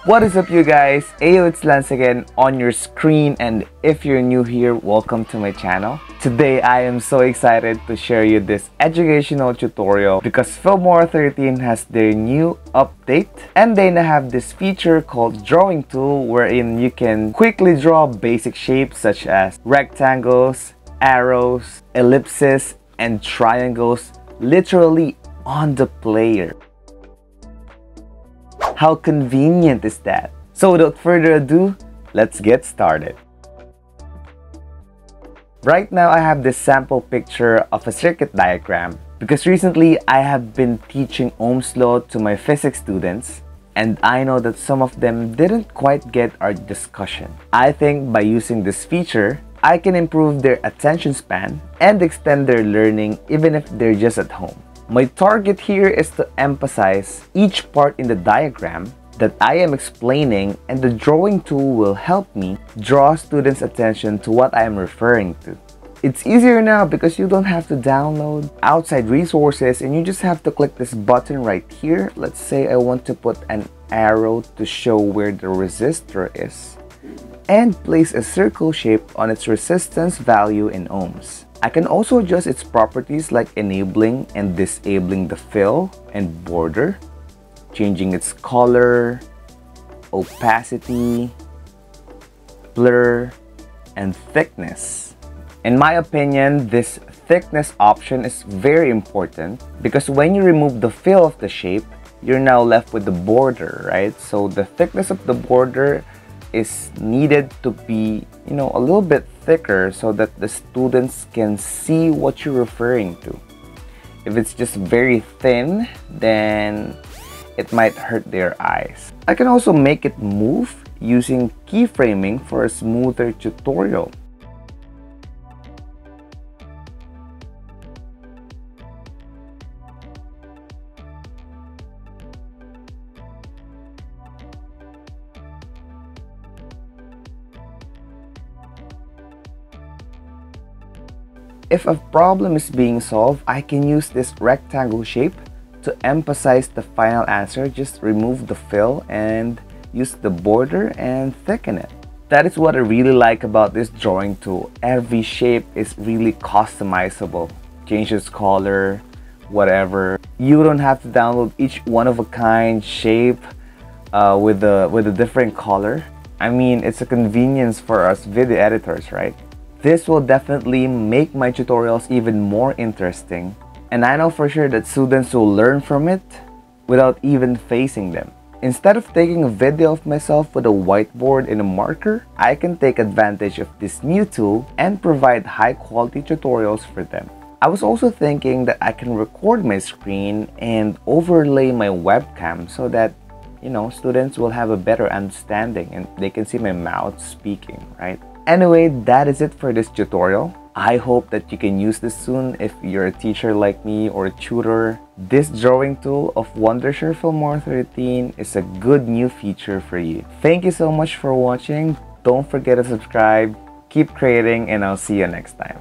What is up, you guys? Ayo, it's Lance again on your screen, and if you're new here, welcome to my channel. Today I am so excited to share you this educational tutorial because Filmora 13 has their new update, and they now have this feature called Drawing Tool wherein you can quickly draw basic shapes such as rectangles, arrows, ellipses, and triangles literally on the player. How convenient is that? So without further ado, let's get started. Right now I have this sample picture of a circuit diagram because recently I have been teaching Ohm's law to my physics students, and I know that some of them didn't quite get our discussion. I think by using this feature, I can improve their attention span and extend their learning even if they're just at home. My target here is to emphasize each part in the diagram that I am explaining, and the drawing tool will help me draw students' attention to what I am referring to. It's easier now because you don't have to download outside resources and you just have to click this button right here. Let's say I want to put an arrow to show where the resistor is, and place a circle shape on its resistance value in ohms. I can also adjust its properties like enabling and disabling the fill and border, changing its color, opacity, blur, and thickness. In my opinion, this thickness option is very important because when you remove the fill of the shape, you're now left with the border, right? So the thickness of the border is needed to be, a little bit thicker so that the students can see what you're referring to. If it's just very thin, then it might hurt their eyes. I can also make it move using keyframing for a smoother tutorial. If a problem is being solved, I can use this rectangle shape to emphasize the final answer. Just remove the fill and use the border and thicken it. That is what I really like about this drawing tool. Every shape is really customizable. Change its color, whatever. You don't have to download each one-of-a-kind shape with a different color. I mean, it's a convenience for us video editors, right? This will definitely make my tutorials even more interesting, and I know for sure that students will learn from it without even facing them. Instead of taking a video of myself with a whiteboard and a marker, I can take advantage of this new tool and provide high-quality tutorials for them. I was also thinking that I can record my screen and overlay my webcam so that students will have a better understanding and they can see my mouth speaking, right? Anyway, that is it for this tutorial. I hope that you can use this soon if you're a teacher like me or a tutor. This drawing tool of Wondershare Filmora 13 is a good new feature for you. Thank you so much for watching. Don't forget to subscribe, keep creating, and I'll see you next time.